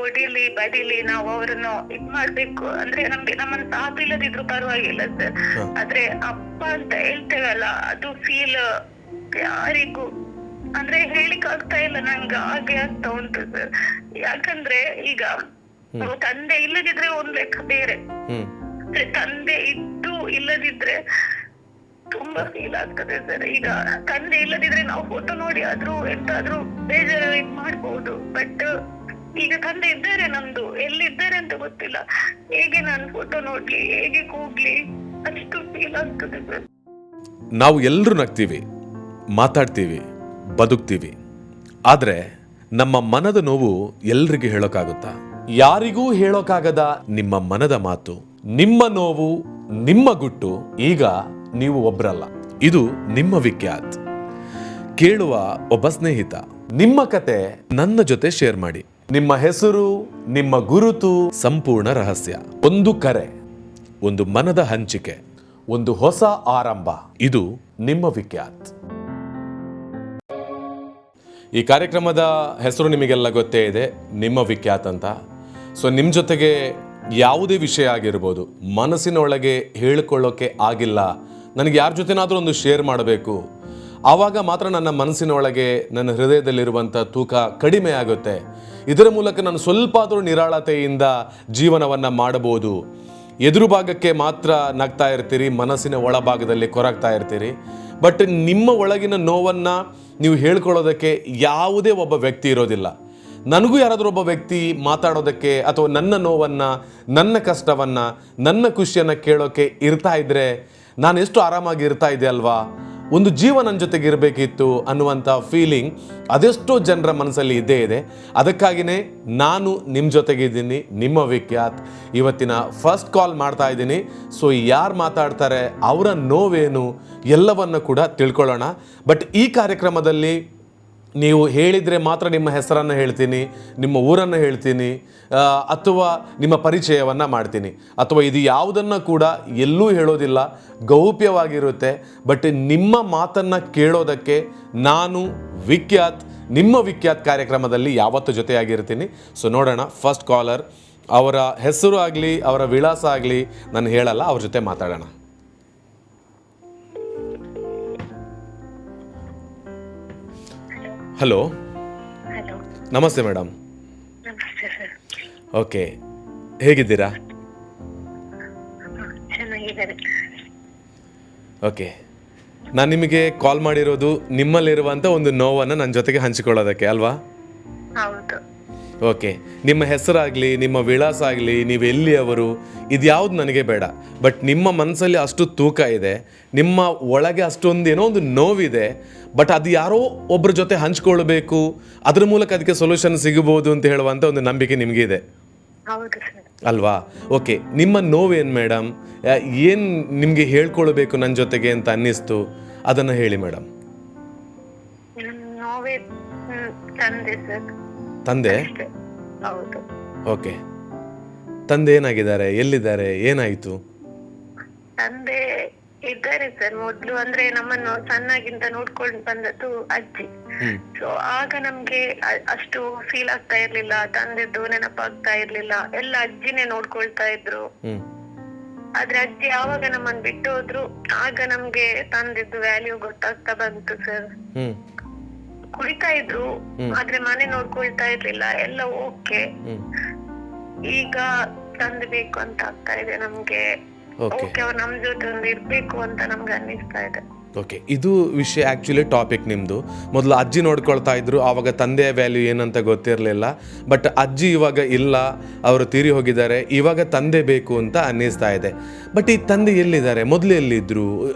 ಹೊಡಿಲಿ ಬಡಿಲಿ ನಾವು ಅವರನ್ನು ಇದ್ ಮಾಡ್ಬೇಕು ಅಂದ್ರೆ ನಮ್ಗೆ ನಮ್ಮನ್ನ ಸಾಕಿಲ್ಲದಿದ್ರು ಪರವಾಗಿಲ್ಲ ಸರ್. ಆದ್ರೆ ಅಪ್ಪ ಅಂತ ಹೇಳ್ತೇವಲ್ಲ ಅದು ಫೀಲ್ ಯಾರಿಗೂ ಅಂದ್ರೆ ಹೇಳಿಕ್ ಆಗ್ತಾ ಇಲ್ಲ, ನಂಗೆ ಹಾಗೆ ಆಗ್ತಾ ಉಂಟು ಸರ್. ಯಾಕಂದ್ರೆ ಈಗ ತಂದೆ ಇಲ್ಲದಿದ್ರೆ ಒಂದ್ ಲೆಕ್ಕ ಬೇರೆ, ತಂದೆ ಇದ್ದು ಇಲ್ಲದಿದ್ರೆ ತುಂಬಾ ಫೀಲ್ ಆಗ್ತದೆ ಸರ್. ಈಗ ತಂದೆ ಇಲ್ಲದಿದ್ರೆ ನಾವು ಫೋಟೋ ನೋಡಿ ಆದ್ರೂ ಎಂತಾದ್ರೂ ಬೇಜಾರು ಇದ್ ಮಾಡ್ಬೋದು, ಬಟ್ ಈಗ ತಂದೆ ಇದ್ದಾರೆ, ನಮ್ದು ಎಲ್ಲಿದ್ದಾರೆ ಅಂತ ಗೊತ್ತಿಲ್ಲ. ಹೇಗೆ ನಾನು ಫೋಟೋ ನೋಡ್ಲಿ, ಹೇಗೆ ಕೂಗ್ಲಿ, ಅಷ್ಟು ಫೀಲ್ ಆಗ್ತದೆ ಸರ್. ನಾವು ಎಲ್ಲರೂ ನಗ್ತೀವಿ, ಮಾತಾಡ್ತೀವಿ, ಬದುಕ್ತೀವಿ. ಆದ್ರೆ ನಮ್ಮ ಮನದ ನೋವು ಎಲ್ರಿಗೂ ಹೇಳೋಕ್ಕಾಗುತ್ತಾ? ಯಾರಿಗೂ ಹೇಳೋಕ್ಕಾಗದ ನಿಮ್ಮ ಮನದ ಮಾತು, ನಿಮ್ಮ ನೋವು, ನಿಮ್ಮ ಗುಟ್ಟು ಈಗ ನೀವು ಒಬ್ರಲ್ಲ. ಇದು ನಿಮ್ಮ ವಿಖ್ಯಾತ್. ಕೇಳುವ ಒಬ್ಬ ಸ್ನೇಹಿತ. ನಿಮ್ಮ ಕತೆ ನನ್ನ ಜೊತೆ ಶೇರ್ ಮಾಡಿ. ನಿಮ್ಮ ಹೆಸರು, ನಿಮ್ಮ ಗುರುತು, ಸಂಪೂರ್ಣ ರಹಸ್ಯ. ಒಂದು ಕರೆ, ಒಂದು ಮನದ ಹಂಚಿಕೆ, ಒಂದು ಹೊಸ ಆರಂಭ. ಇದು ನಿಮ್ಮ ವಿಖ್ಯಾತ್. ಈ ಕಾರ್ಯಕ್ರಮದ ಹೆಸರು ನಿಮಗೆಲ್ಲ ಗೊತ್ತೇ ಇದೆ, ನಿಮ್ಮ ವಿಖ್ಯಾತ್ ಅಂತ. ಸೊ ನಿಮ್ಮ ಜೊತೆಗೆ ಯಾವುದೇ ವಿಷಯ ಆಗಿರ್ಬೋದು, ಮನಸ್ಸಿನ ಒಳಗೆ ಹೇಳಿಕೊಳ್ಳೋಕೆ ಆಗಿಲ್ಲ, ನನಗೆ ಯಾರ ಜೊತೆನಾದರೂ ಒಂದು ಶೇರ್ ಮಾಡಬೇಕು, ಆವಾಗ ಮಾತ್ರ ನನ್ನ ಮನಸ್ಸಿನ ಒಳಗೆ, ನನ್ನ ಹೃದಯದಲ್ಲಿರುವಂಥ ತೂಕ ಕಡಿಮೆ ಆಗುತ್ತೆ. ಇದರ ಮೂಲಕ ನಾನು ಸ್ವಲ್ಪ ಆದರೂ ನಿರಾಳತೆಯಿಂದ ಜೀವನವನ್ನು ಮಾಡಬಹುದು. ಎದುರು ಭಾಗಕ್ಕೆ ಮಾತ್ರ ನಗ್ತಾ ಇರ್ತೀರಿ, ಮನಸ್ಸಿನ ಒಳಭಾಗದಲ್ಲಿ ಕೊರಗ್ತಾ ಇರ್ತೀರಿ. ಬಟ್ ನಿಮ್ಮ ಒಳಗಿನ ನೋವನ್ನು ನೀವು ಹೇಳ್ಕೊಳ್ಳೋದಕ್ಕೆ ಯಾವುದೇ ಒಬ್ಬ ವ್ಯಕ್ತಿ ಇರೋದಿಲ್ಲ. ನನಗೂ ಯಾರಾದರೂ ಒಬ್ಬ ವ್ಯಕ್ತಿ ಮಾತಾಡೋದಕ್ಕೆ ಅಥವಾ ನನ್ನ ನೋವನ್ನು, ನನ್ನ ಕಷ್ಟವನ್ನು, ನನ್ನ ಖುಷಿಯನ್ನು ಕೇಳೋಕ್ಕೆ ಇರ್ತಾ ಇದ್ದರೆ ನಾನು ಎಷ್ಟು ಆರಾಮಾಗಿ ಇರ್ತಾ ಇದ್ದೆ ಅಲ್ವಾ, ಒಂದು ಜೀವ ನನ್ನ ಜೊತೆಗೆ ಇರಬೇಕಿತ್ತು ಅನ್ನುವಂಥ ಫೀಲಿಂಗ್ ಅದೆಷ್ಟೋ ಜನರ ಮನಸ್ಸಲ್ಲಿ ಇದ್ದೇ ಇದೆ. ಅದಕ್ಕಾಗಿಯೇ ನಾನು ನಿಮ್ಮ ಜೊತೆಗಿದ್ದೀನಿ, ನಿಮ್ಮ ವಿಖ್ಯಾತ್. ಇವತ್ತಿನ ಫಸ್ಟ್ ಕಾಲ್ ಮಾಡ್ತಾ ಇದ್ದೀನಿ. ಸೊ ಯಾರು ಮಾತಾಡ್ತಾರೆ, ಅವರ ನೋವೇನು, ಎಲ್ಲವನ್ನು ಕೂಡ ತಿಳ್ಕೊಳ್ಳೋಣ. ಬಟ್ ಈ ಕಾರ್ಯಕ್ರಮದಲ್ಲಿ ನೀವು ಹೇಳಿದರೆ ಮಾತ್ರ ನಿಮ್ಮ ಹೆಸರನ್ನು ಹೇಳ್ತೀನಿ, ನಿಮ್ಮ ಊರನ್ನು ಹೇಳ್ತೀನಿ, ಅಥವಾ ನಿಮ್ಮ ಪರಿಚಯವನ್ನು ಮಾಡ್ತೀನಿ, ಅಥವಾ ಇದು ಯಾವುದನ್ನು ಕೂಡ ಎಲ್ಲೂ ಹೇಳೋದಿಲ್ಲ, ಗೌಪ್ಯವಾಗಿರುತ್ತೆ. ಬಟ್ ನಿಮ್ಮ ಮಾತನ್ನು ಕೇಳೋದಕ್ಕೆ ನಾನು ವಿಖ್ಯಾತ್, ನಿಮ್ಮ ವಿಖ್ಯಾತ್ ಕಾರ್ಯಕ್ರಮದಲ್ಲಿ ಯಾವತ್ತೂ ಜೊತೆಯಾಗಿರ್ತೀನಿ. ಸೊ ನೋಡೋಣ, ಫಸ್ಟ್ ಕಾಲರ್, ಅವರ ಹೆಸರು ಆಗಲಿ, ಅವರ ವಿಳಾಸ ಆಗಲಿ ನಾನು ಹೇಳಲ್ಲ, ಅವ್ರ ಜೊತೆ ಮಾತಾಡೋಣ. ಹಲೋ, ನಮಸ್ತೆ ಮೇಡಮ್. ನಮಸ್ತೆ ಸರ್. ಓಕೆ, ಹೇಗಿದ್ದೀರಾ? ಚೆನ್ನಾಗಿದ್ದಾರೆ. ಓಕೆ, ನಾನು ನಿಮಗೆ ಕಾಲ್ ಮಾಡಿರೋದು ನಿಮ್ಮಲ್ಲಿರುವಂಥ ಒಂದು ನೋವನ್ನು ನನ್ನ ಜೊತೆಗೆ ಹಂಚಿಕೊಳ್ಳೋದಕ್ಕೆ ಅಲ್ವಾ? ಹೌದು. ಓಕೆ, ನಿಮ್ಮ ಹೆಸರಾಗಲಿ, ನಿಮ್ಮ ವಿಳಾಸ ಆಗಲಿ, ನೀವು ಎಲ್ಲಿಯವರು, ಇದು ಯಾವುದು ನನಗೆ ಬೇಡ. ಬಟ್ ನಿಮ್ಮ ಮನಸ್ಸಲ್ಲಿ ಅಷ್ಟು ತೂಕ ಇದೆ, ನಿಮ್ಮ ಒಳಗೆ ಅಷ್ಟೊಂದು ಏನೋ ಒಂದು ನೋವಿದೆ. ಬಟ್ ಅದು ಯಾರೋ ಒಬ್ಬರ ಜೊತೆ ಹಂಚ್ಕೊಳ್ಬೇಕು, ಅದ್ರ ಮೂಲಕ ಅದಕ್ಕೆ ಸೊಲ್ಯೂಷನ್ ಸಿಗಬಹುದು ಅಂತ ಹೇಳುವಂಥ ಒಂದು ನಂಬಿಕೆ ನಿಮಗಿದೆ ಅಲ್ವಾ? ಓಕೆ, ನಿಮ್ಮ ನೋವೇನು ಮೇಡಮ್? ಏನು ನಿಮಗೆ ಹೇಳ್ಕೊಳ್ಬೇಕು ನನ್ನ ಜೊತೆಗೆ ಅಂತ ಅನ್ನಿಸ್ತು, ಅದನ್ನು ಹೇಳಿ ಮೇಡಮ್. ತಂದೆ? ಹೌದು. ಓಕೆ, ತಂದೆ ಏನಾಗಿದ್ದಾರೆ, ಎಲ್ಲಿದ್ದಾರೆ, ಏನಾಯ್ತು? ತಂದೆ ಇದ್ದಾರೆ ಸರ್. ಮೊದ್ಲು ಅಂದ್ರೆ ನಮ್ಮನ್ನು ಸಣ್ಣಗಿಂತ ನೋಡ್ಕೊಂಡು ಬಂದದ್ದು ಅಜ್ಜಿ. ಸೊ ಆಗ ನಮ್ಗೆ ಅಷ್ಟು ಫೀಲ್ ಆಗ್ತಾ ಇರ್ಲಿಲ್ಲ, ತಂದೆದ್ದು ನೆನಪಾಗ್ತಾ ಇರ್ಲಿಲ್ಲ, ಎಲ್ಲ ಅಜ್ಜಿನೇ ನೋಡ್ಕೊಳ್ತಾ ಇದ್ರು. ಆದ್ರೆ ಅಜ್ಜಿ ಯಾವಾಗ ನಮ್ಮನ್ನ ಬಿಟ್ಟು ಹೋದ್ರು ಆಗ ನಮ್ಗೆ ತಂದೆದ್ದು ವ್ಯಾಲ್ಯೂ ಗೊತ್ತಾಗ್ತಾ ಬಂತು ಸರ್. ಕುಡಿತಾ ಇದ್ರು, ಆದ್ರೆ ಮನೆ ನೋಡ್ಕೊಳ್ತಾ ಇರ್ಲಿಲ್ಲ, ಎಲ್ಲ ಓಕೆ. ಈಗ ತಂದೆ ಬೇಕು ಅಂತ ಆಗ್ತಾ ಇದೆ ನಮ್ಗೆ. ಓಕೆ, ಅವ್ರು ನಮ್ ಜೊತೆ ಒಂದು ಇರ್ಬೇಕು ಅಂತ ನಮ್ಗೆ ಅನ್ನಿಸ್ತಾ ಇದೆ. ಓಕೆ, ಇದು ವಿಷಯ ಆ್ಯಕ್ಚುಲಿ ಟಾಪಿಕ್ ನಿಮ್ಮದು. ಮೊದಲು ಅಜ್ಜಿ ನೋಡ್ಕೊಳ್ತಾ ಇದ್ರು, ಆವಾಗ ತಂದೆಯ ವ್ಯಾಲ್ಯೂ ಏನಂತ ಗೊತ್ತಿರಲಿಲ್ಲ. ಬಟ್ ಅಜ್ಜಿ ಇವಾಗ ಇಲ್ಲ, ಅವರು ತೀರಿ ಹೋಗಿದ್ದಾರೆ, ಇವಾಗ ತಂದೆ ಬೇಕು ಅಂತ ಅನ್ನಿಸ್ತಾ ಇದೆ. ಬಟ್ ಈ ತಂದೆ ಎಲ್ಲಿದ್ದಾರೆ, ಮೊದಲು ಎಲ್ಲಿದ್ರು,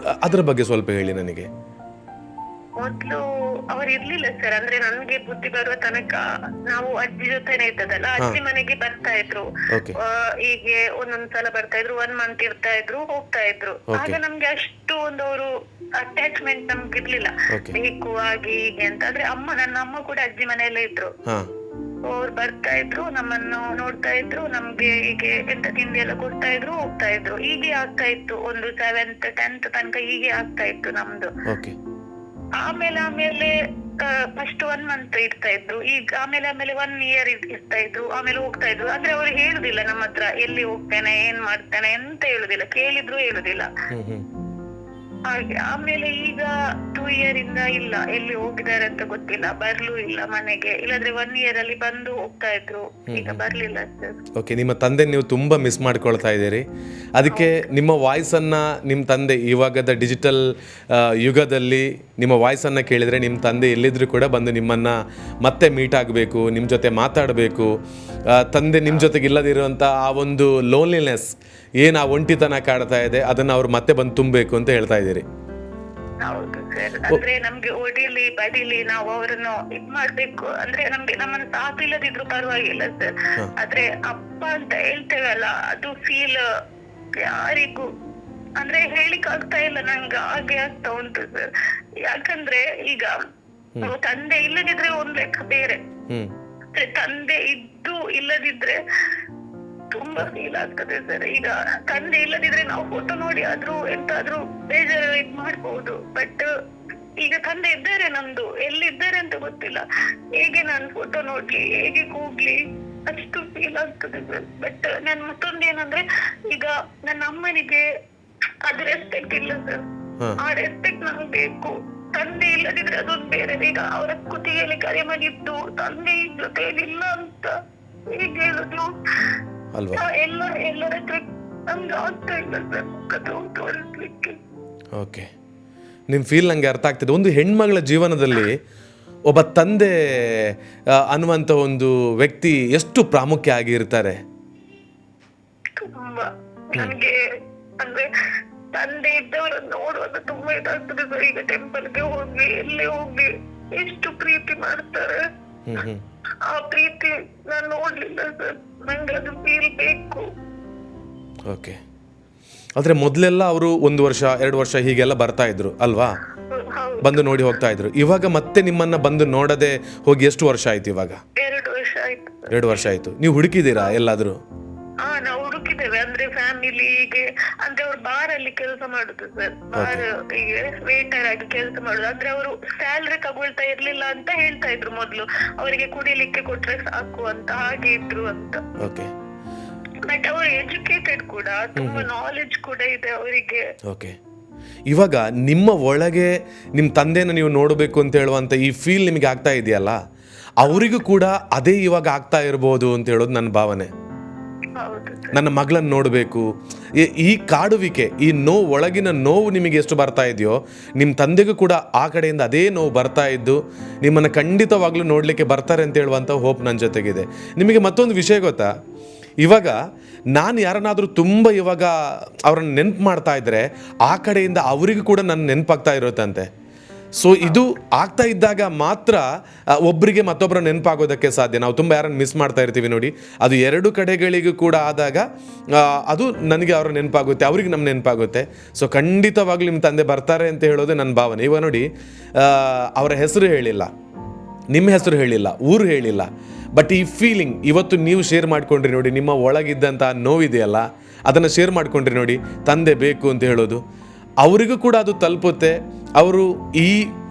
ಅದ್ರ ಬಗ್ಗೆ ಸ್ವಲ್ಪ ಹೇಳಿ ನನಗೆ. ಮೊದ್ಲು ಅವ್ರು ಇರ್ಲಿಲ್ಲ ಸರ್. ಅಂದ್ರೆ ನನ್ಗೆ ಬುದ್ಧಿ ಬರುವ ತನಕ ನಾವು ಅಜ್ಜಿ ಜೊತೆನೆ ಇದ್ದದಲ್ಲ, ಅಜ್ಜಿ ಮನೆಗೆ ಬರ್ತಾ ಇದ್ರು. ಹೀಗೆ ಒಂದೊಂದ್ಸಲ ಬರ್ತಾ ಇದ್ರು, 1 ಮಂತ್ ಇರ್ತಾ ಇದ್ರು, ಹೋಗ್ತಾ ಇದ್ರು. ಆಗ ನಮ್ಗೆ ಅಷ್ಟು ಒಂದು ಅವರು ಅಟ್ಯಾಚ್ಮೆಂಟ್ ನಮ್ಗೆ ಇರ್ಲಿಲ್ಲ, ಬೇಕು ಹಾಗೆ ಹೀಗೆ ಅಂತ. ಆದ್ರೆ ನನ್ನ ಅಮ್ಮ ಕೂಡ ಅಜ್ಜಿ ಮನೆಯಲ್ಲೇ ಇದ್ರು. ಅವ್ರು ಬರ್ತಾ ಇದ್ರು, ನಮ್ಮನ್ನು ನೋಡ್ತಾ ಇದ್ರು, ನಮ್ಗೆ ಹೀಗೆ ಎಂತ ತಿಂಡಿ ಎಲ್ಲ ಕೊಡ್ತಾ ಇದ್ರು, ಹೋಗ್ತಾ ಇದ್ರು. ಹೀಗೆ ಆಗ್ತಾ ಇತ್ತು, ಒಂದು 7th 10th ತನಕ ಹೀಗೆ ಆಗ್ತಾ ಇತ್ತು ನಮ್ದು. ಆಮೇಲೆ ಫಸ್ಟ್ 1 month ಇರ್ತಾ ಇದ್ರು, ಈಗ ಆಮೇಲೆ 1 year ಇರ್ತಾ ಇದ್ರು, ಆಮೇಲೆ ಹೋಗ್ತಾ ಇದ್ರು. ಆದ್ರೆ ಅವ್ರು ಹೇಳುದಿಲ್ಲ ನಮ್ಮ ಹತ್ರ ಎಲ್ಲಿ ಹೋಗ್ತಾನೆ ಏನ್ ಮಾಡ್ತಾನೆ ಎಂತ ಹೇಳುದಿಲ್ಲ, ಕೇಳಿದ್ರು ಹೇಳುದಿಲ್ಲ ಹಾಗೆ. ಆಮೇಲೆ ಈಗ 2 year ಇಂದ ಇಲ್ಲ, ಎಲ್ಲಿ ಹೋಗಿದ್ದಾರೆ ಅಂತ ಗೊತ್ತಿಲ್ಲ, ಬರ್ಲೂ ಇಲ್ಲ ಮನೆಗೆ. ಇಲ್ಲಾದ್ರೆ 1 year ಅಲ್ಲಿ ಬಂದು ಹೋಗ್ತಾ ಇದ್ರು, ಈಗ ಬರ್ಲಿಲ್ಲ ಸರ್. ಓಕೆ, ನಿಮ್ಮ ತಂದೆ ನೀವು ತುಂಬ ಮಿಸ್ ಮಾಡ್ಕೊಳ್ತಾ ಇದ್ದೀರಿ. ಅದಕ್ಕೆ ನಿಮ್ಮ ವಾಯ್ಸನ್ನು ನಿಮ್ಮ ತಂದೆ ಇವಾಗದ ಡಿಜಿಟಲ್ ಯುಗದಲ್ಲಿ ನಿಮ್ಮ ವಾಯ್ಸನ್ನು ಕೇಳಿದರೆ ನಿಮ್ಮ ತಂದೆ ಎಲ್ಲಿದ್ದರೂ ಕೂಡ ಬಂದು ನಿಮ್ಮನ್ನು ಮತ್ತೆ ಮೀಟ್ ಆಗಬೇಕು, ನಿಮ್ಮ ಜೊತೆ ಮಾತಾಡಬೇಕು. ತಂದೆ ನಿಮ್ಮ ಜೊತೆಗೆ ಇಲ್ಲದಿರುವಂಥ ಆ ಒಂದು ಲೋನ್ಲಿನೆಸ್ ಏನು ಆ ಒಂಟಿತನ ಕಾಡ್ತಾ ಇದೆ ಅದನ್ನು ಅವ್ರು ಮತ್ತೆ ಬಂದು ತುಂಬಬೇಕು ಅಂತ ಹೇಳ್ತಾ ಇದ್ದೀರಿ. ಹೌದು ಸರ್, ಅಂದ್ರೆ ನಮ್ಗೆ ಹೊಡಿಲಿ ಬಡಿಲಿ ನಾವು ಅವರನ್ನು ಇದ್ ಮಾಡ್ಬೇಕು. ಅಂದ್ರೆ ನಮ್ಗೆ ನಮ್ಮನ್ನ ಸಾಕು ಇಲ್ಲದಿದ್ರು ಪರವಾಗಿಲ್ಲ ಸರ್, ಆದ್ರೆ ಅಪ್ಪ ಅಂತ ಹೇಳ್ತೇವಲ್ಲ ಅದು ಫೀಲ್ ಯಾರಿಗೂ ಅಂದ್ರೆ ಹೇಳಿಕ್ ಆಗ್ತಾ ಇಲ್ಲ, ನಂಗೆ ಹಾಗೆ ಆಗ್ತಾ ಉಂಟು ಸರ್. ಯಾಕಂದ್ರೆ ಈಗ ತಂದೆ ಇಲ್ಲದಿದ್ರೆ ಒಂದ್ ಲೆಕ್ಕ ಬೇರೆ, ತಂದೆ ಇದ್ದು ಇಲ್ಲದಿದ್ರೆ ತುಂಬಾ ಫೀಲ್ ಆಗ್ತದೆ ಸರ್. ಈಗ ತಂದೆ ಇಲ್ಲದಿದ್ರೆ ನಾವು ಫೋಟೋ ನೋಡಿ ಆದ್ರೂ ಎಂತಾದ್ರೂ ಬೇಜಾರು ಇದ್ ಮಾಡ್ಬಹುದು, ಬಟ್ ಈಗ ತಂದೆ ಇದ್ದಾರೆ, ನಮ್ದು ಎಲ್ಲಿದ್ದಾರೆ ಅಂತ ಗೊತ್ತಿಲ್ಲ. ಹೇಗೆ ನಾನು ಫೋಟೋ ನೋಡ್ಲಿ, ಹೇಗೆ ಕೂಗ್ಲಿ, ಅಷ್ಟು ಫೀಲ್ ಆಗ್ತದೆ ಸರ್. ಬಟ್ ನನ್ ಮತ್ತೊಂದೇನಂದ್ರೆ ಈಗ ನನ್ನ ಅಮ್ಮನಿಗೆ ಅದು ರೆಸ್ಪೆಕ್ಟ್ ಇಲ್ಲ ಸರ್, ಆ ರೆಸ್ಪೆಕ್ಟ್ ನಮ್ಗೆ ಬೇಕು. ತಂದೆ ಇಲ್ಲದಿದ್ರೆ ಅದೊಂದು ಬೇರೆ. ಈಗ ಅವರ ಕುತ್ತಿಗೆಯಲ್ಲಿ ಕರೆ ಮಾಡಿದ್ದು ತಂದೆ ಜೊತೆಯಲ್ಲಿಲ್ಲ ಅಂತ ಹೇಗೆ ಹೇಳುದು ಅಲ್ವಾ? ಎಲ್ಲರ ಹತ್ರ ನಮ್ಗೆ ಆಗ್ತಾ ಇಲ್ಲ ಸರ್ ಅದು ತೋರಿಸ್ಲಿಕ್ಕೆ. ಓಕೆ, ನಿಮ್ಮ ಫೀಲ್ ನನಗೆ ಅರ್ಥ ಆಗ್ತದೆ. ಒಂದು ಹೆಣ್ಮಗಳ ಜೀವನದಲ್ಲಿ ಒಬ್ಬ ತಂದೆ ಅನ್ನುವಂಥ ಒಂದು ವ್ಯಕ್ತಿ ಎಷ್ಟು ಪ್ರಾಮುಖ್ಯ ಆಗಿರ್ತಾರೆ. ತುಂಬಾ ನನ್ಗೆ ಅಂದ್ರೆ ತಂದೆ ಇದ್ದವರನ್ನು ನೋಡುವಾಗ ತುಂಬಾ ಇದಾಗ್ತದೆ ಸರ್. ಈಗ ಟೆಂಪಲ್ಗೆ ಹೋಗಿ ಎಲ್ಲೇ ಹೋಗಿ ಎಷ್ಟು ಪ್ರೀತಿ ಮಾಡ್ತಾರೆ, ಆ ಪ್ರೀತಿ ನಾನು ನೋಡ್ಲಿಲ್ಲ ಸರ್, ನಂಗೆ ಅದು ಫೀಲ್ ಬೇಕು. ಓಕೆ, ಆದರೆ ಮೊದಲೆಲ್ಲ ಅವರು 1 ವರ್ಷ 2 ವರ್ಷ ಹೀಗೆಲ್ಲ ಬರ್ತಾ ಇದ್ರು ಅಲ್ವಾ, ಬಂದು ನೋಡಿ ಹೋಗ್ತಾ ಇದ್ರು. ಇವಾಗ ಮತ್ತೆ ನಿಮ್ಮನ್ನ ಬಂದು ನೋಡದೆ ಹೋಗಿ ಎಷ್ಟು ವರ್ಷ ಆಯ್ತು ಇವಾಗ? 2 ವರ್ಷ ಆಯ್ತು. 2 ವರ್ಷ ಆಯ್ತು. ನೀವು ಹುಡುಕಿದ್ದೀರಾ ಎಲ್ಲಾದ್ರೂ? ನಾವು ಹುಡುಕಿದ್ದೇವೆ, ಅಂದ್ರೆ ಫ್ಯಾಮಿಲಿಗೆ ಅಂದ್ರೆ ಅವ್ರು ಬಾರ್ ಅಲ್ಲಿ ಕೆಲಸ ಮಾಡುದು ಸರ್, ಬಾರ್ ವೇಟರ್ ಆಗಿ ಕೆಲಸ ಮಾಡುದು. ಅಂದ್ರೆ ಅವರು ಸ್ಯಾಲ್ರಿ ತಗೊಳ್ತಾ ಇರ್ಲಿಲ್ಲ ಅಂತ ಹೇಳ್ತಾ ಇದ್ರು ಮೊದ್ಲು, ಅವರಿಗೆ ಕುಡಿಲಿಕ್ಕೆ ಕೊಟ್ರೆ ಸಾಕು ಅಂತ ಹಾಗೆ ಇದ್ರು ಅಂತ. ಓಕೆ, ಬಟ್ ಅವರು ಎಜುಕೇಟೆಡ್ ಕೂಡ, ತುಂಬಾ ನಾಲೆಜ್ ಕೂಡ ಇದೆ ಅವರಿಗೆ. ಓಕೆ, ಇವಾಗ ನಿಮ್ಮ ಒಳಗೆ ನಿಮ್ಮ ತಂದೆನ ನೀವು ನೋಡಬೇಕು ಅಂತ ಹೇಳುವಂಥ ಈ ಫೀಲ್ ನಿಮಗೆ ಆಗ್ತಾ ಇದೆಯಲ್ಲ, ಅವರಿಗೂ ಕೂಡ ಅದೇ ಇವಾಗ ಆಗ್ತಾ ಇರ್ಬೋದು ಅಂತ ಹೇಳೋದು ನನ್ನ ಭಾವನೆ. ನನ್ನ ಮಗಳನ್ನು ನೋಡಬೇಕು, ಈ ಕಾಡುವಿಕೆ, ಈ ನೋವು, ಒಳಗಿನ ನೋವು ನಿಮಗೆ ಎಷ್ಟು ಬರ್ತಾ ಇದೆಯೋ ನಿಮ್ಮ ತಂದೆಗೂ ಕೂಡ ಆ ಕಡೆಯಿಂದ ಅದೇ ನೋವು ಬರ್ತಾ ಇದ್ದು ನಿಮ್ಮನ್ನು ಖಂಡಿತವಾಗ್ಲೂ ನೋಡಲಿಕ್ಕೆ ಬರ್ತಾರೆ ಅಂತ ಹೇಳುವಂಥ ಹೋಪ್ ನನ್ನ ಜೊತೆಗಿದೆ. ನಿಮಗೆ ಮತ್ತೊಂದು ವಿಷಯ ಗೊತ್ತಾ, ಇವಾಗ ನಾನು ಯಾರನ್ನಾದರೂ ತುಂಬ ಇವಾಗ ಅವ್ರನ್ನ ನೆನಪು ಮಾಡ್ತಾ ಇದ್ದರೆ ಆ ಕಡೆಯಿಂದ ಅವರಿಗೂ ಕೂಡ ನನ್ನ ನೆನಪಾಗ್ತಾ ಇರುತ್ತಂತೆ. ಸೊ ಇದು ಆಗ್ತಾ ಇದ್ದಾಗ ಮಾತ್ರ ಒಬ್ಬರಿಗೆ ಮತ್ತೊಬ್ಬರ ನೆನಪಾಗೋದಕ್ಕೆ ಸಾಧ್ಯ. ನಾವು ತುಂಬ ಯಾರನ್ನು ಮಿಸ್ ಮಾಡ್ತಾ ಇರ್ತೀವಿ ನೋಡಿ, ಅದು 2 ಕಡೆಗಳಿಗೂ ಕೂಡ ಆದಾಗ ಅದು ನನಗೆ ಅವ್ರ ನೆನಪಾಗುತ್ತೆ, ಅವ್ರಿಗೆ ನಮ್ಮ ನೆನಪಾಗುತ್ತೆ. ಸೊ ಖಂಡಿತವಾಗ್ಲೂ ನಿಮ್ಮ ತಂದೆ ಬರ್ತಾರೆ ಅಂತ ಹೇಳೋದೇ ನನ್ನ ಭಾವನೆ. ಇವಾಗ ನೋಡಿ, ಅವರ ಹೆಸರು ಹೇಳಿಲ್ಲ, ನಿಮ್ಮ ಹೆಸರು ಹೇಳಿಲ್ಲ, ಊರು ಹೇಳಿಲ್ಲ, ಬಟ್ ಈ ಫೀಲಿಂಗ್ ಇವತ್ತು ನೀವು ಶೇರ್ ಮಾಡ್ಕೊಂಡ್ರಿ ನೋಡಿ, ನಿಮ್ಮ ಒಳಗಿದ್ದಂಥ ನೋವಿದೆಯಲ್ಲ ಅದನ್ನು ಶೇರ್ ಮಾಡ್ಕೊಂಡ್ರಿ ನೋಡಿ, ತಂದೆ ಬೇಕು ಅಂತ ಹೇಳೋದು ಅವರಿಗೂ ಕೂಡ ಅದು ತಲುಪುತ್ತೆ. ಅವರು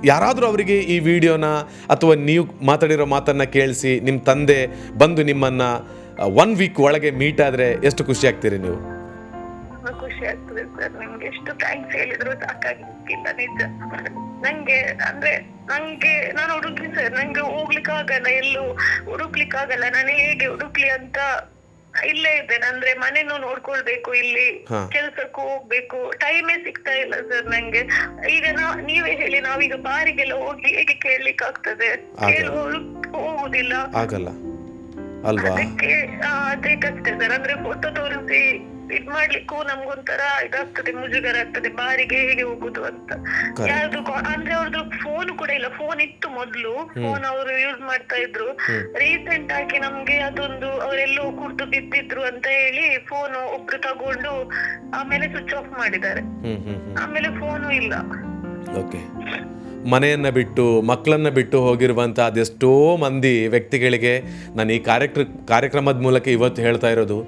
ಯಾರಾದರೂ ಅವರಿಗೆ ಈ ವಿಡಿಯೋನ ಅಥವಾ ನೀವು ಮಾತಾಡಿರೋ ಮಾತನ್ನು ಕೇಳಿಸಿ ನಿಮ್ಮ ತಂದೆ ಬಂದು ನಿಮ್ಮನ್ನು 1 week ಒಳಗೆ ಮೀಟ್ ಆದರೆ ಎಷ್ಟು ಖುಷಿ ಆಗ್ತೀರಿ ನೀವು? ಖುಷಿ ಆಗ್ತದೆ ಸರ್, ನಿಮ್ಗೆ ಎಷ್ಟು ಥ್ಯಾಂಕ್ಸ್ ಹೇಳಿದ್ರು ಸಾಕಾಗಿಲ್ಲ ನಿಜ. ನಂಗೆ ಅಂದ್ರೆ ನಾನು ಹುಡುಕ್ಲಿ ಸರ್, ನಂಗೆ ಹೋಗ್ಲಿಕ್ಕೆ ಆಗಲ್ಲ, ಎಲ್ಲೂ ಹುಡುಕ್ಲಿಕ್ಕೆ ಆಗಲ್ಲ. ನಾನು ಹೇಗೆ ಹುಡುಕ್ಲಿ ಅಂತ ಇಲ್ಲೇ ಇದ್ದೇನೆ. ಅಂದ್ರೆ ಮನೆನೂ ನೋಡ್ಕೊಳ್ಬೇಕು, ಇಲ್ಲಿ ಕೆಲ್ಸಕ್ಕೂ ಹೋಗ್ಬೇಕು, ಟೈಮೇ ಸಿಗ್ತಾ ಇಲ್ಲ ಸರ್ ನಂಗೆ. ಈಗ ನೀವೇ ಹೇಳಿ, ನಾವೀಗ ಬಾರಿಗೆಲ್ಲ ಹೋಗಿ ಹೇಗೆ ಕೇಳ್ಲಿಕ್ಕೆ ಆಗ್ತದೆ? ಹೋಗುದಿಲ್ಲ, ಆಗಲ್ಲ ಅಲ್ವಾ? ಅದೇ ಕಷ್ಟ ಸರ್. ಅಂದ್ರೆ ಫೋಟೋ ತೋರಿಸಿ ಇದ್ ಮಾಡ್ಲಿಕ್ಕೂ ನಮ್ಗೊಂಥರ ಇದಾಗ್ತದೆ, ಮುಜುಗರ ಆಗ್ತದೆ, ಬಾರಿಗೆ ಹೇಗೆ ಹೋಗುದು ಅಂತ. ಯಾವ್ದು ಅಂದ್ರೆ ಅವ್ರದ್ದು ಫೋನ್ ಕೂಡ ಇಲ್ಲ. ಫೋನ್ ಇತ್ತು ಮೊದ್ಲು, ಫೋನ್ ಅವರು ಯೂಸ್ ಮಾಡ್ತಾ ಇದ್ರು. ರೀಸೆಂಟ್ ಆಗಿ ನಮ್ಗೆ ಅದೊಂದು ಅವರೆಲ್ಲೋ ಕುಡ್ದು ಬಿದ್ದಿದ್ರು ಅಂತ ಹೇಳಿ ಫೋನ್ ಒಬ್ರು ತಗೊಂಡು ಆಮೇಲೆ ಸ್ವಿಚ್ ಆಫ್ ಮಾಡಿದ್ದಾರೆ, ಆಮೇಲೆ ಫೋನು ಇಲ್ಲ. ಓಕೆ ಮನೆಯನ್ನು ಬಿಟ್ಟು ಮಕ್ಕಳನ್ನು ಬಿಟ್ಟು ಹೋಗಿರುವಂಥ ಅದೆಷ್ಟೋ ಮಂದಿ ವ್ಯಕ್ತಿಗಳಿಗೆ ನಾನು ಈ ಕಾರ್ಯಕ್ರಮದ ಮೂಲಕ ಇವತ್ತು ಹೇಳ್ತಾ ಇರೋದು,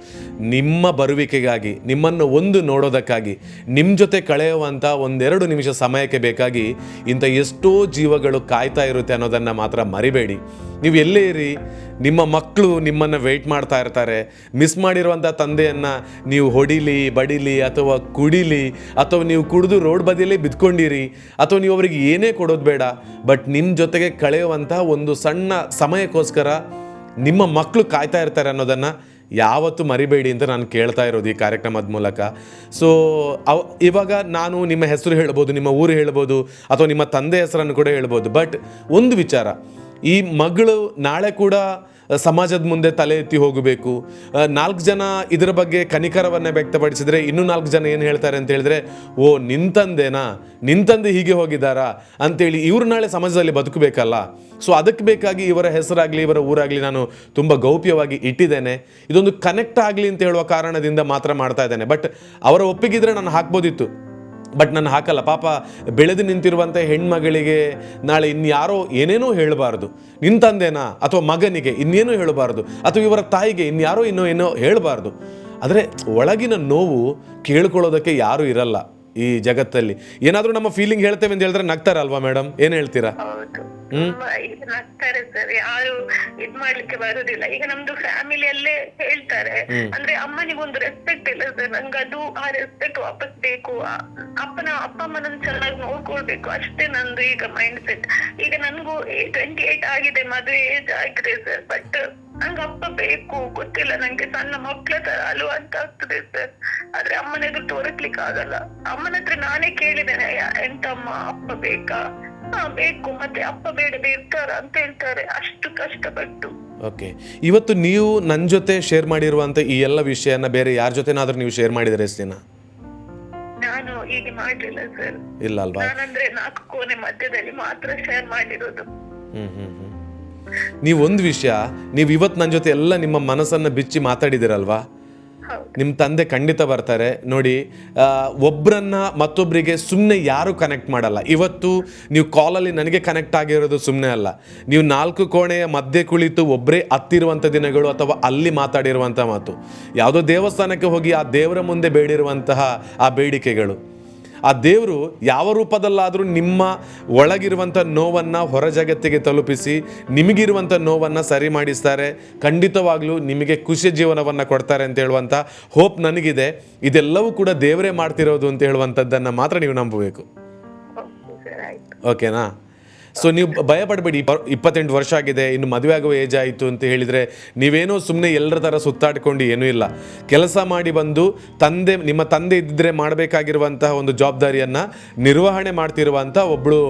ನಿಮ್ಮ ಬರುವಿಕೆಗಾಗಿ, ನಿಮ್ಮನ್ನು ಒಂದು ನೋಡೋದಕ್ಕಾಗಿ, ನಿಮ್ಮ ಜೊತೆ ಕಳೆಯುವಂಥ 1-2 ನಿಮಿಷ ಸಮಯಕ್ಕೆ ಬೇಕಾಗಿ ಇಂಥ ಎಷ್ಟೋ ಜೀವಗಳು ಕಾಯ್ತಾ ಇರುತ್ತೆ ಅನ್ನೋದನ್ನು ಮಾತ್ರ ಮರಿಬೇಡಿ. ನೀವು ಎಲ್ಲೇ ಇರಿ, ನಿಮ್ಮ ಮಕ್ಕಳು ನಿಮ್ಮನ್ನು ವೆಯ್ಟ್ ಮಾಡ್ತಾ ಇರ್ತಾರೆ. ಮಿಸ್ ಮಾಡಿರುವಂಥ ತಂದೆಯನ್ನು ನೀವು ಹೊಡಿಲಿ, ಬಡಿಲಿ, ಅಥವಾ ಕುಡಿಲಿ, ಅಥವಾ ನೀವು ಕುಡಿದು ರೋಡ್ ಬದಿಯಲ್ಲೇ ಬಿದ್ಕೊಂಡಿರಿ, ಅಥವಾ ನೀವು ಅವರಿಗೆ ಏನೇ ಕೊಡೋದು ಬೇಡ, ಬಟ್ ನಿಮ್ಮ ಜೊತೆಗೆ ಕಳೆಯುವಂಥ ಒಂದು ಸಣ್ಣ ಸಮಯಕ್ಕೋಸ್ಕರ ನಿಮ್ಮ ಮಕ್ಕಳು ಕಾಯ್ತಾ ಇರ್ತಾರೆ ಅನ್ನೋದನ್ನು ಯಾವತ್ತೂ ಮರಿಬೇಡಿ ಅಂತ ನಾನು ಕೇಳ್ತಾ ಇರೋದು ಈ ಕಾರ್ಯಕ್ರಮದ ಮೂಲಕ. ಸೊ ಇವಾಗ ನಾನು ನಿಮ್ಮ ಹೆಸರು ಹೇಳ್ಬೋದು, ನಿಮ್ಮ ಊರು ಹೇಳ್ಬೋದು, ಅಥವಾ ನಿಮ್ಮ ತಂದೆ ಹೆಸರನ್ನು ಕೂಡ ಹೇಳ್ಬೋದು. ಬಟ್ ಒಂದು ವಿಚಾರ, ಈ ಮಗಳು ನಾಳೆ ಕೂಡ ಸಮಾಜದ ಮುಂದೆ ತಲೆ ಎತ್ತಿ ಹೋಗಬೇಕು. 4 ಜನ ಇದರ ಬಗ್ಗೆ ಕನಿಕರವನ್ನು ವ್ಯಕ್ತಪಡಿಸಿದರೆ ಇನ್ನೂ 4 ಜನ ಏನು ಹೇಳ್ತಾರೆ ಅಂತ ಹೇಳಿದ್ರೆ, ಓ ನಿನ್ ತಂದೆ ಹೀಗೆ ಹೋಗಿದ್ದಾರಾ ಅಂತೇಳಿ ಇವ್ರು ನಾಳೆ ಸಮಾಜದಲ್ಲಿ ಬದುಕಬೇಕಲ್ಲ. ಸೊ ಅದಕ್ಕೆ ಬೇಕಾಗಿ ಇವರ ಹೆಸರಾಗಲಿ ಇವರ ಊರಾಗಲಿ ನಾನು ತುಂಬ ಗೌಪ್ಯವಾಗಿ ಇಟ್ಟಿದ್ದೇನೆ. ಇದೊಂದು ಕನೆಕ್ಟ್ ಆಗಲಿ ಅಂತ ಹೇಳುವ ಕಾರಣದಿಂದ ಮಾತ್ರ ಮಾಡ್ತಾ ಇದ್ದೇನೆ. ಬಟ್ ಅವರ ಒಪ್ಪಿಗಿದ್ರೆ ನಾನು ಹಾಕ್ಬೋದಿತ್ತು, ಬಟ್ ನಾನು ಹಾಕಲ್ಲ. ಪಾಪ ಬೆಳೆದು ನಿಂತಿರುವಂಥ ಹೆಣ್ಮಗಳಿಗೆ ನಾಳೆ ಇನ್ಯಾರೋ ಏನೇನೋ ಹೇಳಬಾರ್ದು. ನಿನ್ನ ತಂದೆನಾ ಅಥವಾ ಮಗನಿಗೆ ಇನ್ನೇನೋ ಹೇಳಬಾರ್ದು, ಅಥವಾ ಇವರ ತಾಯಿಗೆ ಇನ್ಯಾರೋ ಏನೋ ಹೇಳಬಾರ್ದು. ಆದರೆ ಒಳಗಿನ ನೋವು ಕೇಳ್ಕೊಳ್ಳೋದಕ್ಕೆ ಯಾರೂ ಇರಲ್ಲ ಈ ಜಗತ್ತಲ್ಲಿ. ಏನಾದರೂ ನಮ್ಮ ಫೀಲಿಂಗ್ ಹೇಳ್ತೇವೆ ಅಂತ ಹೇಳಿದ್ರೆ ನಗ್ತಾರಲ್ವಾ ಮೇಡಮ್, ಏನು ಹೇಳ್ತೀರಾ? ಹೌದು, ತುಂಬಾ ಈಗ ನಗ್ತಾರೆ ಸರ್, ಯಾರು ಇದ್ ಮಾಡ್ಲಿಕ್ಕೆ ಬರುದಿಲ್ಲ. ಈಗ ನಮ್ದು ಫ್ಯಾಮಿಲಿಯಲ್ಲೇ ಹೇಳ್ತಾರೆ, ಅಂದ್ರೆ ಅಮ್ಮನಿಗೊಂದು ರೆಸ್ಪೆಕ್ಟ್ ಇಲ್ಲ ಸರ್, ನಂಗದು ಆ ರೆಸ್ಪೆಕ್ಟ್ ವಾಪಸ್ ಬೇಕು. ಅಪ್ಪ ಅಮ್ಮನನ್ನ ಚೆನ್ನಾಗಿ ನೋಡ್ಕೊಳ್ಬೇಕು, ಅಷ್ಟೇ ನಂದು ಈಗ ಮೈಂಡ್ ಸೆಟ್. ಈಗ ನನ್ಗೂ 28 ಆಗಿದೆ, ಮದುವೆ ಏಜ್ ಆಗಿದೆ ಸರ್, ಬಟ್ ನಂಗೆ ಅಪ್ಪ ಬೇಕು. ಗೊತ್ತಿಲ್ಲ, ನಂಗೆ ಸಣ್ಣ ಮಕ್ಳ ತರ ಅಳುವಂತ ಆಗ್ತದೆ ಸರ್. ಆದ್ರೆ ಅಮ್ಮನ ಎದುರು ತೋರಿಸ್ಲಿಕ್ಕೆ ಆಗಲ್ಲ. ಅಮ್ಮನ ಹತ್ರ ನಾನೇ ಕೇಳಿದ್ದೇನೆ, ಎಂತಮ್ಮ ಅಪ್ಪ ಬೇಕಾ? ಬೇಕು, ಮತ್ತೆ ಅಪ್ಪ ಬೇಡದೆ ಇರ್ತಾರ ಅಂತ ಹೇಳ್ತಾರೆ, ಅಷ್ಟು ಕಷ್ಟಪಟ್ಟು. ಓಕೆ, ಇವತ್ತು ನೀವು ನನ್ನ ಜೊತೆ ಶೇರ್ ಮಾಡಿರುವಂತ ಈ ಎಲ್ಲ ವಿಷಯನ ಬೇರೆ ಯಾರ ಜೊತೆನಾದ್ರೂ ನೀವು ಶೇರ್ ಮಾಡಿದ್ರೆ ಎಷ್ಟು ದಿನ? ನಾನು ಹೀಗೆ ಮಾಡ್ಲಿಲ್ಲ ಸರ್. ಇಲ್ಲ ಅಲ್ವಾ? ನಾನಂದ್ರೆ 4 ಕೋಣೆ ಮಧ್ಯದಲ್ಲಿ ಮಾತ್ರ ಶೇರ್ ಮಾಡಿರೋದು. ನೀವು ಒಂದು ವಿಷಯ, ನೀವು ಇವತ್ತು ನನ್ನ ಜೊತೆ ಎಲ್ಲ ನಿಮ್ಮ ಮನಸ್ಸನ್ನು ಬಿಚ್ಚಿ ಮಾತಾಡಿದಿರಲ್ವಾ, ನಿಮ್ಮ ತಂದೆ ಖಂಡಿತ ಬರ್ತಾರೆ ನೋಡಿ. ಒಬ್ಬರನ್ನ ಮತ್ತೊಬ್ಬರಿಗೆ ಸುಮ್ಮನೆ ಯಾರು ಕನೆಕ್ಟ್ ಮಾಡಲ್ಲ. ಇವತ್ತು ನೀವು ಕಾಲಲ್ಲಿ ನನಗೆ ಕನೆಕ್ಟ್ ಆಗಿರೋದು ಸುಮ್ಮನೆ ಅಲ್ಲ, ನೀವು 4 ಕೋಣೆಯ ಮಧ್ಯೆ ಕುಳಿತು ಒಬ್ಬರೇ ಹತ್ತಿರುವಂಥ ದಿನಗಳು, ಅಥವಾ ಅಲ್ಲಿ ಮಾತಾಡಿರುವಂಥ ಮಾತು, ಯಾವುದೋ ದೇವಸ್ಥಾನಕ್ಕೆ ಹೋಗಿ ಆ ದೇವರ ಮುಂದೆ ಬೇಡಿರುವಂತಹ ಆ ಬೇಡಿಕೆಗಳು, ಆ ದೇವರು ಯಾವ ರೂಪದಲ್ಲಾದರೂ ನಿಮ್ಮ ಒಳಗಿರುವಂಥ ನೋವನ್ನು ಹೊರ ಜಗತ್ತಿಗೆ ತಲುಪಿಸಿ ನಿಮಗಿರುವಂಥ ನೋವನ್ನು ಸರಿ ಮಾಡಿಸ್ತಾರೆ. ಖಂಡಿತವಾಗ್ಲೂ ನಿಮಗೆ ಖುಷಿ ಜೀವನವನ್ನು ಕೊಡ್ತಾರೆ ಅಂತ ಹೇಳುವಂಥ ಹೋಪ್ ನನಗಿದೆ. ಇದೆಲ್ಲವೂ ಕೂಡ ದೇವರೇ ಮಾಡ್ತಿರೋದು ಅಂತ ಹೇಳುವಂಥದ್ದನ್ನು ಮಾತ್ರ ನೀವು ನಂಬಬೇಕು. ಓಕೆನಾ? ಸೊ ನೀವು ಭಯ ಪಡಬೇಡಿ. 28 ವರ್ಷ ಆಗಿದೆ, ಇನ್ನು ಮದುವೆ ಆಗುವ ಏಜ್ ಆಯಿತು ಅಂತ ಹೇಳಿದರೆ ನೀವೇನೋ ಸುಮ್ಮನೆ ಎಲ್ಲರ ಥರ ಸುತ್ತಾಡ್ಕೊಂಡು ಏನೂ ಇಲ್ಲ. ಕೆಲಸ ಮಾಡಿ ಬಂದು ನಿಮ್ಮ ತಂದೆ ಇದ್ದರೆ ಮಾಡಬೇಕಾಗಿರುವಂತಹ ಒಂದು ಜವಾಬ್ದಾರಿಯನ್ನು ನಿರ್ವಹಣೆ ಮಾಡ್ತಿರುವಂಥ ಒಬ್ಬಳು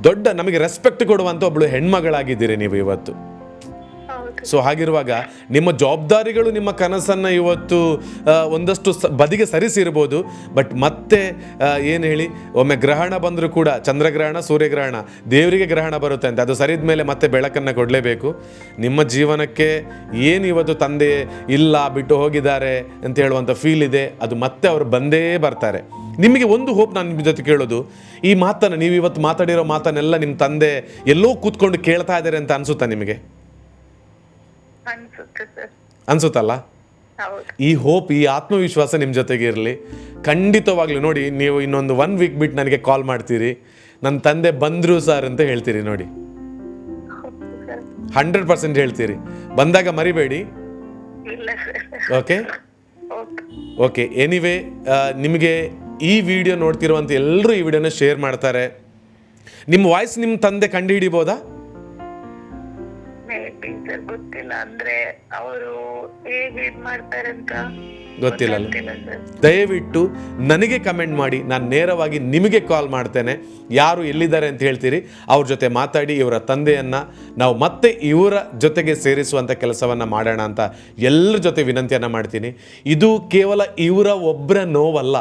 ದೊಡ್ಡ ನಮಗೆ ರೆಸ್ಪೆಕ್ಟ್ ಕೊಡುವಂಥ ಒಬ್ಬಳು ಹೆಣ್ಮಗಳಾಗಿದ್ದೀರಿ ನೀವು ಇವತ್ತು. ಸೊ ಹಾಗಿರುವಾಗ ನಿಮ್ಮ ಜವಾಬ್ದಾರಿಗಳು ನಿಮ್ಮ ಕನಸನ್ನು ಇವತ್ತು ಒಂದಷ್ಟು ಬದಿಗೆ ಸರಿಸಿರ್ಬೋದು. ಬಟ್ ಮತ್ತೆ ಏನು ಹೇಳಿ, ಒಮ್ಮೆ ಗ್ರಹಣ ಬಂದರೂ ಕೂಡ, ಚಂದ್ರಗ್ರಹಣ ಸೂರ್ಯಗ್ರಹಣ, ದೇವರಿಗೆ ಗ್ರಹಣ ಬರುತ್ತೆ ಅಂತ, ಅದು ಸರಿದ ಮೇಲೆ ಮತ್ತೆ ಬೆಳಕನ್ನು ಕೊಡಲೇಬೇಕು. ನಿಮ್ಮ ಜೀವನಕ್ಕೆ ಏನು ಇವತ್ತು ತಂದೆ ಇಲ್ಲ ಬಿಟ್ಟು ಹೋಗಿದ್ದಾರೆ ಅಂತ ಹೇಳುವಂಥ ಫೀಲ್ ಇದೆ, ಅದು ಮತ್ತೆ ಅವರು ಬಂದೇ ಬರ್ತಾರೆ. ನಿಮಗೆ ಒಂದು ಹೋಪ್ ನಾನು ನಿಮ್ಮ ಜೊತೆ ಕೇಳೋದು, ಈ ಮಾತನ್ನು ನೀವು ಇವತ್ತು ಮಾತಾಡಿರೋ ಮಾತನ್ನೆಲ್ಲ ನಿಮ್ಮ ತಂದೆ ಎಲ್ಲೋ ಕೂತ್ಕೊಂಡು ಕೇಳ್ತಾ ಇದ್ದಾರೆ ಅಂತ ಅನಿಸುತ್ತಾ ನಿಮಗೆ? ಅನ್ಸುತ್ತಲ್ಲ? ಈ ಹೋಪ್, ಈ ಆತ್ಮವಿಶ್ವಾಸ ನಿಮ್ಮ ಜೊತೆಗೆ ಇರಲಿ. ಖಂಡಿತವಾಗ್ಲೂ ನೋಡಿ, ನೀವು ಇನ್ನೊಂದು 1 ವೀಕ್ ಬಿಟ್ಟು ನನಗೆ ಕಾಲ್ ಮಾಡ್ತೀರಿ, ನನ್ನ ತಂದೆ ಬಂದರು ಸರ್ ಅಂತ ಹೇಳ್ತೀರಿ ನೋಡಿ. 100% ಹೇಳ್ತೀರಿ. ಬಂದಾಗ ಮರಿಬೇಡಿ. Okay okay. ಎನಿವೇ, ನಿಮಗೆ ಈ ವಿಡಿಯೋ ನೋಡ್ತಿರುವಂಥ ಎಲ್ಲರೂ ಈ ವಿಡಿಯೋನ ಶೇರ್ ಮಾಡ್ತಾರೆ. ನಿಮ್ಮ ವಾಯ್ಸ್ ನಿಮ್ಮ ತಂದೆ ಕಂಡು ಹಿಡಿಬೋದಾ? ಗೊತ್ತಿಲ್ಲ, ಅಂದ್ರೆ ಅವರು ಹೇಗೆ ಇದ್ ಮಾಡ್ತಾರೆ ಅಂತ ಗೊತ್ತಿಲ್ಲಲ್ಲ. ದಯವಿಟ್ಟು ನನಗೆ ಕಮೆಂಟ್ ಮಾಡಿ, ನಾನು ನೇರವಾಗಿ ನಿಮಗೆ ಕಾಲ್ ಮಾಡ್ತೇನೆ. ಯಾರು ಎಲ್ಲಿದ್ದಾರೆ ಅಂತ ಹೇಳ್ತೀರಿ, ಅವ್ರ ಜೊತೆ ಮಾತಾಡಿ ಇವರ ತಂದೆಯನ್ನು ನಾವು ಮತ್ತೆ ಇವರ ಜೊತೆಗೆ ಸೇರಿಸುವಂಥ ಕೆಲಸವನ್ನು ಮಾಡೋಣ ಅಂತ ಎಲ್ಲರ ಜೊತೆ ವಿನಂತಿಯನ್ನು ಮಾಡ್ತೀನಿ. ಇದು ಕೇವಲ ಇವರ ಒಬ್ಬರ ನೋವಲ್ಲ,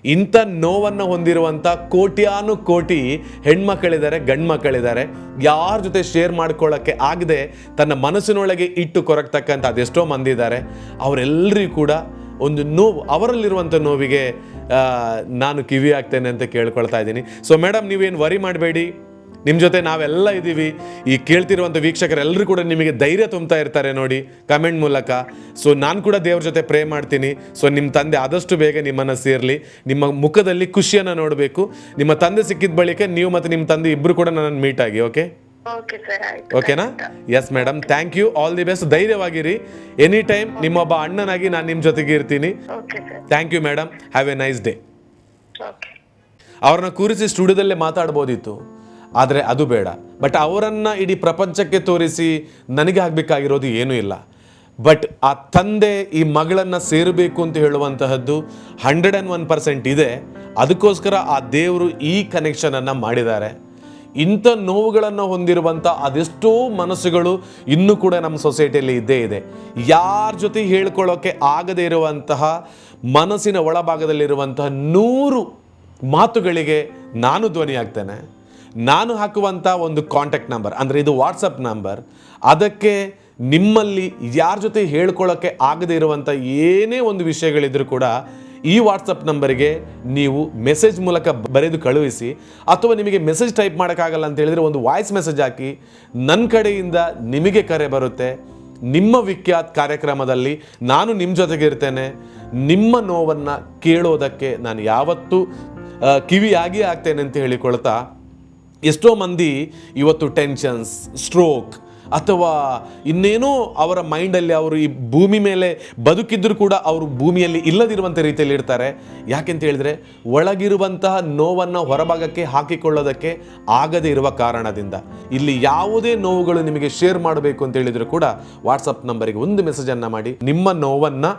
ಇಂಥ ನೋವನ್ನು ಹೊಂದಿರುವಂಥ ಕೋಟ್ಯಾನು ಕೋಟಿ ಹೆಣ್ಮಕ್ಕಳಿದ್ದಾರೆ, ಗಂಡು ಮಕ್ಕಳಿದ್ದಾರೆ. ಯಾರ ಜೊತೆ ಶೇರ್ ಮಾಡ್ಕೊಳ್ಳೋಕ್ಕೆ ಆಗದೆ ತನ್ನ ಮನಸ್ಸಿನೊಳಗೆ ಇಟ್ಟು ಕೊರಗ್ತಕ್ಕಂಥ ಅದೆಷ್ಟೋ ಮಂದಿ ಇದ್ದಾರೆ. ಅವರೆಲ್ಲರಿಗೂ ಕೂಡ ಒಂದು ನೋವು, ಅವರಲ್ಲಿರುವಂಥ ನೋವಿಗೆ ನಾನು ಕಿವಿ ಆಗ್ತೇನೆ ಅಂತ ಕೇಳ್ಕೊಳ್ತಾ ಇದ್ದೀನಿ. ಸೊ ಮೇಡಮ್, ನೀವೇನು ವರಿ ಮಾಡಬೇಡಿ, ನಿಮ್ಮ ಜೊತೆ ನಾವೆಲ್ಲ ಇದ್ದೀವಿ. ಈ ಕೇಳ್ತಿರುವಂಥ ವೀಕ್ಷಕರೆಲ್ಲರೂ ಕೂಡ ನಿಮಗೆ ಧೈರ್ಯ ತುಂಬ್ತಾ ಇರ್ತಾರೆ ನೋಡಿ ಕಮೆಂಟ್ ಮೂಲಕ. ಸೊ ನಾನು ಕೂಡ ದೇವ್ರ ಜೊತೆ ಪ್ರೇ ಮಾಡ್ತೀನಿ. ಸೊ ನಿಮ್ಮ ತಂದೆ ಆದಷ್ಟು ಬೇಗ ನಿಮ್ಮನ್ನು ಸೇರಲಿ, ನಿಮ್ಮ ಮುಖದಲ್ಲಿ ಖುಷಿಯನ್ನು ನೋಡಬೇಕು. ನಿಮ್ಮ ತಂದೆ ಸಿಕ್ಕಿದ ಬಳಿಕ ನೀವು ಮತ್ತು ನಿಮ್ಮ ತಂದೆ ಇಬ್ಬರು ಕೂಡ ನನ್ನನ್ನು ಮೀಟ್ ಆಗಿ. ಓಕೆ ಓಕೆ ಸರ್, ಆಯ್ತು. ಓಕೆನಾ? Yes madam, thank you, all the best. ಧೈರ್ಯವಾಗಿರಿ. ಎನಿ ಟೈಮ್ ನಿಮ್ಮೊಬ್ಬ ಅಣ್ಣನಾಗಿ ನಾನು ನಿಮ್ಮ ಜೊತೆಗೆ ಇರ್ತೀನಿ. Okay sir. Thank you madam, have a nice day. Okay. ಅವ್ರನ್ನ ಕೂರಿಸಿ ಸ್ಟುಡಿಯೋದಲ್ಲೇ ಮಾತಾಡ್ಬೋದಿತ್ತು, ಆದರೆ ಅದು ಬೇಡ. ಬಟ್ ಅವರನ್ನು ಇಡೀ ಪ್ರಪಂಚಕ್ಕೆ ತೋರಿಸಿ ನನಗೆ ಆಗಬೇಕಾಗಿರೋದು ಏನೂ ಇಲ್ಲ. ಬಟ್ ಆ ತಂದೆ ಈ ಮಗಳನ್ನು ಸೇರಬೇಕು ಅಂತ ಹೇಳುವಂತಹದ್ದು 101% ಇದೆ. ಅದಕ್ಕೋಸ್ಕರ ಆ ದೇವರು ಈ ಕನೆಕ್ಷನನ್ನು ಮಾಡಿದ್ದಾರೆ. ಇಂಥ ನೋವುಗಳನ್ನು ಹೊಂದಿರುವಂಥ ಅದೆಷ್ಟೋ ಮನಸ್ಸುಗಳು ಇನ್ನೂ ಕೂಡ ನಮ್ಮ ಸೊಸೈಟಿಯಲ್ಲಿ ಇದ್ದೇ ಇದೆ. ಯಾರ ಜೊತೆ ಹೇಳ್ಕೊಳ್ಳೋಕ್ಕೆ ಆಗದೇ ಇರುವಂತಹ ಮನಸ್ಸಿನ ಒಳಭಾಗದಲ್ಲಿರುವಂತಹ 100 ಮಾತುಗಳಿಗೆ ನಾನು ಧ್ವನಿಯಾಗ್ತೇನೆ. ನಾನು ಹಾಕುವಂಥ ಒಂದು ಕಾಂಟ್ಯಾಕ್ಟ್ ನಂಬರ್, ಅಂದರೆ ಇದು ವಾಟ್ಸಪ್ ನಂಬರ್, ಅದಕ್ಕೆ ನಿಮ್ಮಲ್ಲಿ ಯಾರ ಜೊತೆ ಹೇಳ್ಕೊಳ್ಳೋಕ್ಕೆ ಆಗದೇ ಇರುವಂಥ ಏನೇ ಒಂದು ವಿಷಯಗಳಿದ್ರೂ ಕೂಡ ಈ ವಾಟ್ಸಪ್ ನಂಬರಿಗೆ ನೀವು ಮೆಸೇಜ್ ಮೂಲಕ ಬರೆದು ಕಳುಹಿಸಿ. ಅಥವಾ ನಿಮಗೆ ಮೆಸೇಜ್ ಟೈಪ್ ಮಾಡೋಕ್ಕಾಗಲ್ಲ ಅಂತ ಹೇಳಿದರೆ ಒಂದು ವಾಯ್ಸ್ ಮೆಸೇಜ್ ಹಾಕಿ, ನನ್ನ ಕಡೆಯಿಂದ ನಿಮಗೆ ಕರೆ ಬರುತ್ತೆ. ನಿಮ್ಮ ವಿಖ್ಯಾತ್ ಕಾರ್ಯಕ್ರಮದಲ್ಲಿ ನಾನು ನಿಮ್ಮ ಜೊತೆಗೆ ಇರ್ತೇನೆ. ನಿಮ್ಮ ನೋವನ್ನು ಕೇಳೋದಕ್ಕೆ ನಾನು ಯಾವತ್ತೂ ಕಿವಿಯಾಗಿ ಆಗ್ತೇನೆ ಅಂತ ಹೇಳಿಕೊಳ್ತಾ, ಎಷ್ಟೋ ಮಂದಿ ಇವತ್ತು ಟೆನ್ಷನ್ಸ್, ಸ್ಟ್ರೋಕ್ ಅಥವಾ ಇನ್ನೇನೋ ಅವರ ಮೈಂಡಲ್ಲಿ ಅವರು ಈ ಭೂಮಿ ಮೇಲೆ ಬದುಕಿದ್ರೂ ಕೂಡ ಅವರು ಭೂಮಿಯಲ್ಲಿ ಇಲ್ಲದಿರುವಂಥ ರೀತಿಯಲ್ಲಿ ಇರ್ತಾರೆ. ಯಾಕೆಂತ ಹೇಳಿದ್ರೆ ಒಳಗಿರುವಂತಹ ನೋವನ್ನು ಹೊರಭಾಗಕ್ಕೆ ಹಾಕಿಕೊಳ್ಳೋದಕ್ಕೆ ಆಗದೇ ಇರುವ ಕಾರಣದಿಂದ. ಇಲ್ಲಿ ಯಾವುದೇ ನೋವುಗಳು ನಿಮಗೆ ಶೇರ್ ಮಾಡಬೇಕು ಅಂತ ಹೇಳಿದ್ರು ಕೂಡ ವಾಟ್ಸಪ್ ನಂಬರಿಗೆ ಒಂದು ಮೆಸೇಜನ್ನು ಮಾಡಿ. ನಿಮ್ಮ ನೋವನ್ನು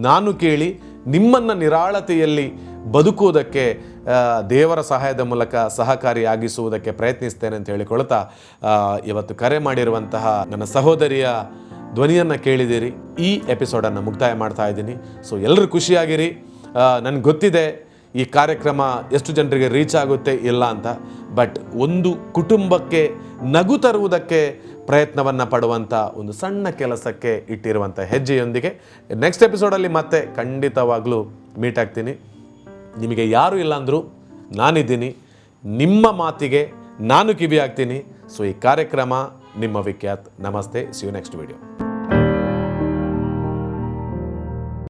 ನಾನು ಕೇಳಿ ನಿಮ್ಮನ್ನು ನಿರಾಳತೆಯಲ್ಲಿ ಬದುಕುವುದಕ್ಕೆ ದೇವರ ಸಹಾಯದ ಮೂಲಕ ಸಹಕಾರಿಯಾಗಿಸುವುದಕ್ಕೆ ಪ್ರಯತ್ನಿಸ್ತೇನೆ ಅಂತ ಹೇಳಿಕೊಳ್ತಾ, ಇವತ್ತು ಕರೆ ಮಾಡಿರುವಂತಹ ನನ್ನ ಸಹೋದರಿಯ ಧ್ವನಿಯನ್ನು ಕೇಳಿದಿರಿ. ಈ ಎಪಿಸೋಡನ್ನು ಮುಕ್ತಾಯ ಮಾಡ್ತಾ ಇದ್ದೀನಿ. ಸೊ ಎಲ್ಲರೂ ಖುಷಿಯಾಗಿರಿ. ನನಗೆ ಗೊತ್ತಿದೆ ಈ ಕಾರ್ಯಕ್ರಮ ಎಷ್ಟು ಜನರಿಗೆ ರೀಚ್ ಆಗುತ್ತೆ ಇಲ್ಲ ಅಂತ. ಬಟ್ ಒಂದು ಕುಟುಂಬಕ್ಕೆ ನಗು ತರುವುದಕ್ಕೆ ಪ್ರಯತ್ನವನ್ನು ಪಡುವಂಥ ಒಂದು ಸಣ್ಣ ಕೆಲಸಕ್ಕೆ ಇಟ್ಟಿರುವಂಥ ಹೆಜ್ಜೆಯೊಂದಿಗೆ ನೆಕ್ಸ್ಟ್ ಎಪಿಸೋಡಲ್ಲಿ ಮತ್ತೆ ಖಂಡಿತವಾಗ್ಲೂ ಮೀಟ್ ಆಗ್ತೀನಿ. ನಿಮಗೆ ಯಾರೂ ಇಲ್ಲ ಅಂದರೂ ನಾನಿದ್ದೀನಿ. ನಿಮ್ಮ ಮಾತಿಗೆ ನಾನು ಕಿವಿ ಆಗ್ತೀನಿ. ಸೊ ಈ ಕಾರ್ಯಕ್ರಮ ನಿಮ್ಮ ವಿಖ್ಯಾತ್. ನಮಸ್ತೆ. See you next video.